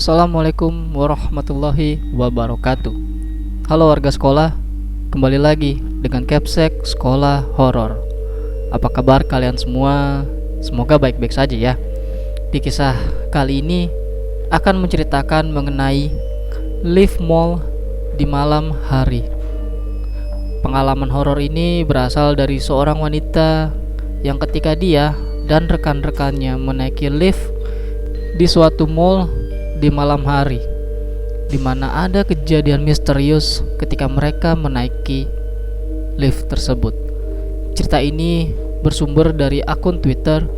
Assalamualaikum warahmatullahi wabarakatuh. Halo warga sekolah, kembali lagi dengan Capsek Sekolah Horor. Apa kabar kalian semua? Semoga baik-baik saja ya. Di kisah kali ini akan menceritakan mengenai lift mall di malam hari. Pengalaman horor ini berasal dari seorang wanita yang ketika dia dan rekan-rekannya menaiki lift di suatu mall di malam hari, di mana ada kejadian misterius ketika mereka menaiki lift tersebut. Cerita ini bersumber dari akun Twitter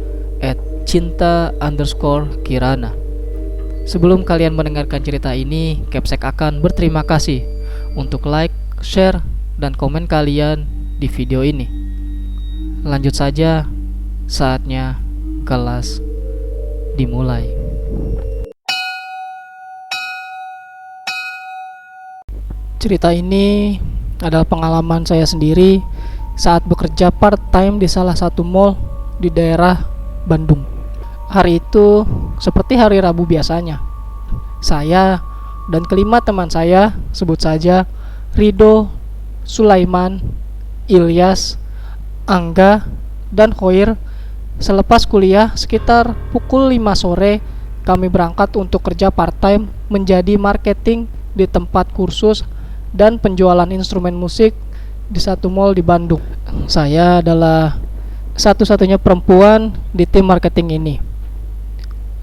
@cinta_kirana. Sebelum kalian mendengarkan cerita ini, Capsek akan berterima kasih untuk like, share, dan komen kalian di video ini. Lanjut saja, saatnya kelas dimulai. Cerita ini adalah pengalaman saya sendiri saat bekerja part-time di salah satu mall di daerah Bandung. Hari itu seperti hari Rabu biasanya. Saya dan kelima teman saya, sebut saja Rido, Sulaiman, Ilyas, Angga, dan Khoir, selepas kuliah sekitar pukul 5 sore kami berangkat untuk kerja part-time menjadi marketing di tempat kursus dan penjualan instrumen musik di satu mall di Bandung. Saya adalah satu-satunya perempuan di tim marketing ini.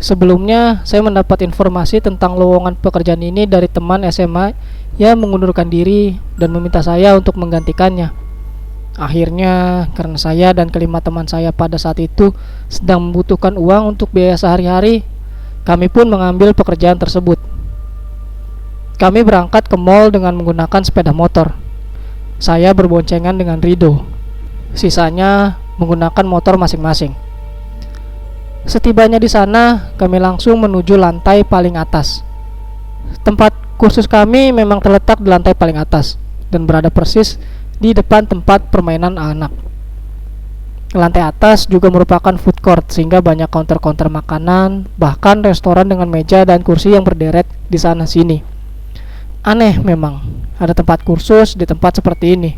Sebelumnya saya mendapat informasi tentang lowongan pekerjaan ini dari teman SMA yang mengundurkan diri dan meminta saya untuk menggantikannya. Akhirnya karena saya dan kelima teman saya pada saat itu sedang membutuhkan uang untuk biaya sehari-hari, kami pun mengambil pekerjaan tersebut. Kami berangkat ke mall dengan menggunakan sepeda motor. Saya berboncengan dengan Rido. Sisanya menggunakan motor masing-masing. Setibanya di sana, kami langsung menuju lantai paling atas. Tempat kursus kami memang terletak di lantai paling atas dan berada persis di depan tempat permainan anak. Lantai atas juga merupakan food court sehingga banyak counter-counter makanan, bahkan restoran dengan meja dan kursi yang berderet di sana sini. Aneh memang, ada tempat kursus di tempat seperti ini.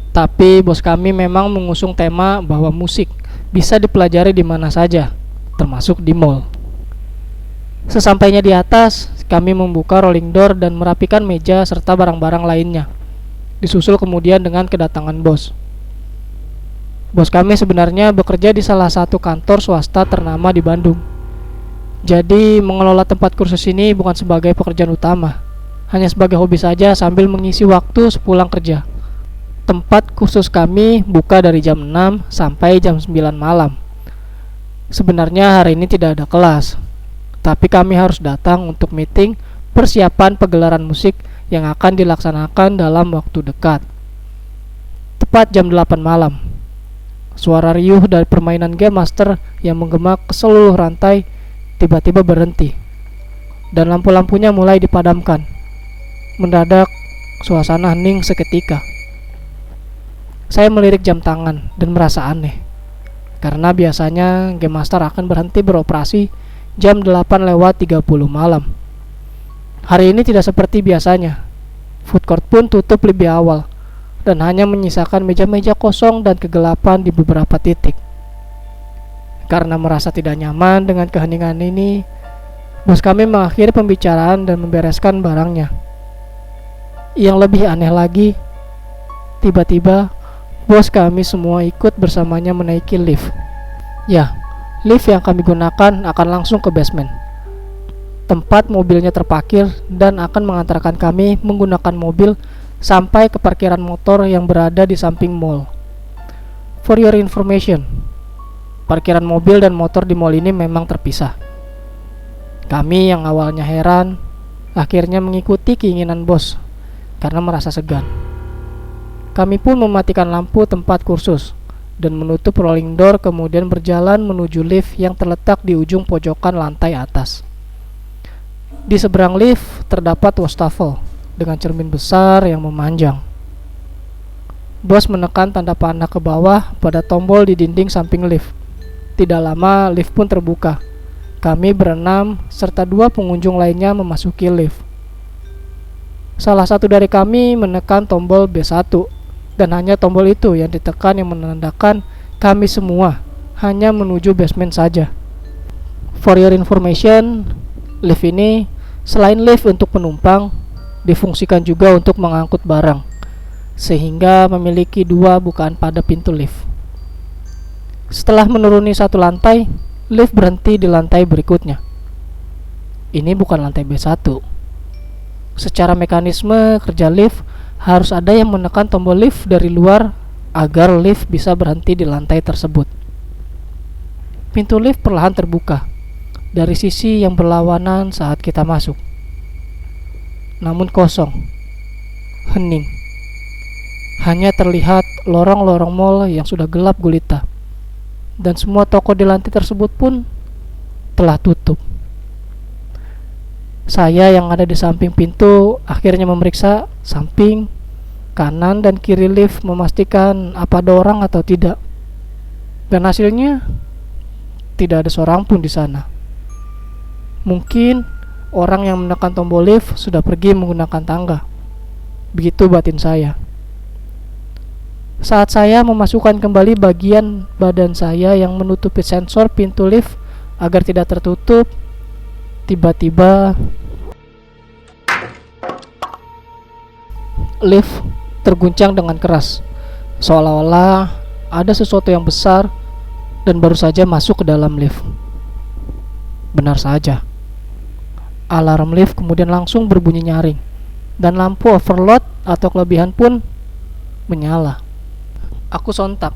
Tapi bos kami memang mengusung tema bahwa musik bisa dipelajari di mana saja, termasuk di mall. Sesampainya di atas, kami membuka rolling door dan merapikan meja serta barang-barang lainnya. Disusul kemudian dengan kedatangan bos. Bos kami sebenarnya bekerja di salah satu kantor swasta ternama di Bandung. Jadi mengelola tempat kursus ini bukan sebagai pekerjaan utama, hanya sebagai hobi saja sambil mengisi waktu sepulang kerja. Tempat kursus kami buka dari jam 6 sampai jam 9 malam. Sebenarnya hari ini tidak ada kelas, tapi kami harus datang untuk meeting persiapan pegelaran musik yang akan dilaksanakan dalam waktu dekat. Tepat jam 8 malam, suara riuh dari permainan Game Master yang menggema ke seluruh rantai tiba-tiba berhenti, dan lampu-lampunya mulai dipadamkan. Mendadak, suasana hening seketika. Saya melirik jam tangan dan merasa aneh, karena biasanya Game Master akan berhenti beroperasi jam 8:30 malam. Hari ini tidak seperti biasanya. Food court pun tutup lebih awal, dan hanya menyisakan meja-meja kosong dan kegelapan di beberapa titik. Karena merasa tidak nyaman dengan keheningan ini, bos kami mengakhiri pembicaraan dan membereskan barangnya. Yang lebih aneh lagi, tiba-tiba bos kami semua ikut bersamanya menaiki lift. Ya, lift yang kami gunakan akan langsung ke basement, tempat mobilnya terparkir, dan akan mengantarkan kami menggunakan mobil sampai ke parkiran motor yang berada di samping mall. For your information, parkiran mobil dan motor di mall ini memang terpisah. Kami yang awalnya heran, akhirnya mengikuti keinginan bos karena merasa segan. Kami pun mematikan lampu tempat kursus dan menutup rolling door, kemudian berjalan menuju lift yang terletak di ujung pojokan lantai atas. Di seberang lift terdapat wastafel dengan cermin besar yang memanjang. Bos menekan tanda panah ke bawah pada tombol di dinding samping lift. Tidak lama lift pun terbuka Kami berenam serta 2 pengunjung lainnya memasuki lift. Salah satu dari kami menekan tombol B1 dan hanya tombol itu yang ditekan yang menandakan kami semua hanya menuju basement saja. For your information, lift ini selain lift untuk penumpang, difungsikan juga untuk mengangkut barang, sehingga memiliki 2 bukaan pada pintu lift. Setelah menuruni 1 lantai, lift berhenti di lantai berikutnya. Ini bukan lantai B1. Secara mekanisme kerja lift, harus ada yang menekan tombol lift dari luar agar lift bisa berhenti di lantai tersebut. Pintu lift perlahan terbuka dari sisi yang berlawanan saat kita masuk. Namun kosong, hening. Hanya terlihat lorong-lorong mall yang sudah gelap gulita. Dan semua toko di lantai tersebut pun telah tutup. Saya yang ada di samping pintu akhirnya memeriksa samping, kanan dan kiri lift memastikan apa ada orang atau tidak. Dan hasilnya tidak ada seorang pun di sana. Mungkin orang yang menekan tombol lift sudah pergi menggunakan tangga. Begitu batin saya. Saat saya memasukkan kembali bagian badan saya yang menutupi sensor pintu lift agar tidak tertutup, tiba-tiba lift terguncang dengan keras, seolah-olah ada sesuatu yang besar dan baru saja masuk ke dalam lift. Benar saja, alarm lift kemudian langsung berbunyi nyaring dan lampu overload atau kelebihan pun menyala. Aku sontak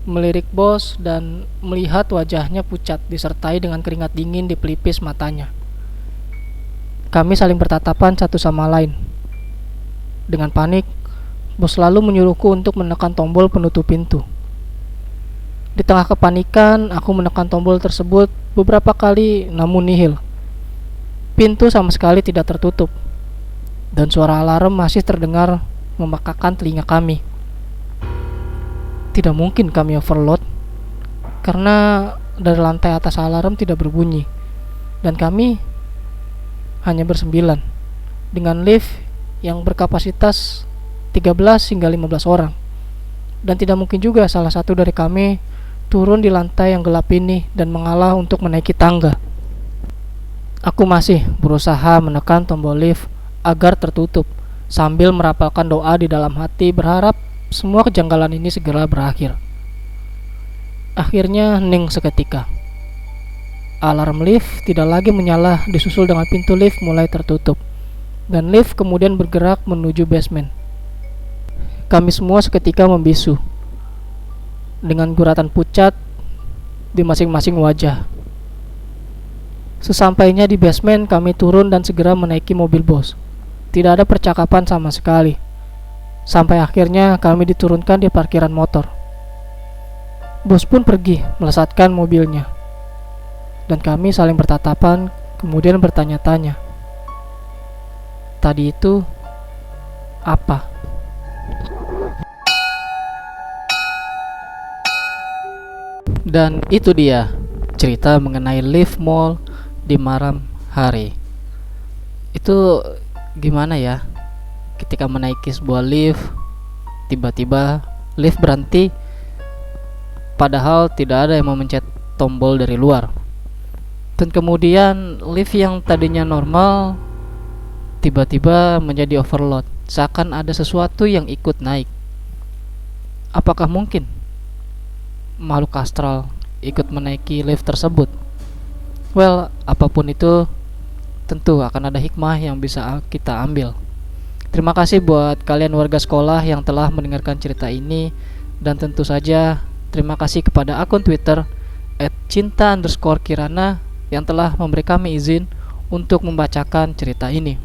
melirik bos dan melihat wajahnya pucat disertai dengan keringat dingin di pelipis matanya. Kami saling bertatapan satu sama lain. Dengan panik, bos lalu menyuruhku untuk menekan tombol penutup pintu. Di tengah kepanikan, aku menekan tombol tersebut beberapa kali namun nihil. Pintu sama sekali tidak tertutup, dan suara alarm masih terdengar memekakan telinga kami. Tidak mungkin kami overload, karena dari lantai atas alarm tidak berbunyi, dan kami hanya bersembilan, dengan lift yang berkapasitas 13 hingga 15 orang. Dan tidak mungkin juga salah satu dari kami turun di lantai yang gelap ini dan mengalah untuk menaiki tangga. Aku masih berusaha menekan tombol lift agar tertutup, sambil merapalkan doa di dalam hati berharap semua kejanggalan ini segera berakhir. Akhirnya hening seketika. Alarm lift tidak lagi menyala disusul dengan pintu lift mulai tertutup, dan lift kemudian bergerak menuju basement. Kami semua seketika membisu dengan guratan pucat di masing-masing wajah. Sesampainya di basement, kami turun dan segera menaiki mobil bos. Tidak ada percakapan sama sekali. Sampai akhirnya kami diturunkan di parkiran motor. Bos pun pergi melesatkan mobilnya. Dan kami saling bertatapan, kemudian bertanya-tanya. Tadi itu apa? Dan itu dia cerita mengenai lift mall di malam hari. Itu gimana ya? Ketika menaiki sebuah lift, tiba-tiba lift berhenti, padahal tidak ada yang memencet tombol dari luar. Dan kemudian lift yang tadinya normal tiba-tiba menjadi overload, seakan ada sesuatu yang ikut naik. Apakah mungkin makhluk astral ikut menaiki lift tersebut? Well, apapun itu, tentu akan ada hikmah yang bisa kita ambil. Terima kasih buat kalian warga sekolah yang telah mendengarkan cerita ini. Dan tentu saja terima kasih kepada akun Twitter @cinta_kirana yang telah memberi kami izin untuk membacakan cerita ini.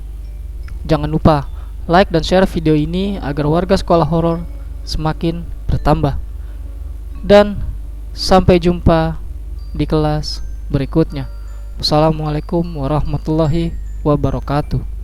Jangan lupa like dan share video ini agar warga sekolah horor semakin bertambah. Dan sampai jumpa di kelas berikutnya. Wassalamualaikum warahmatullahi wabarakatuh.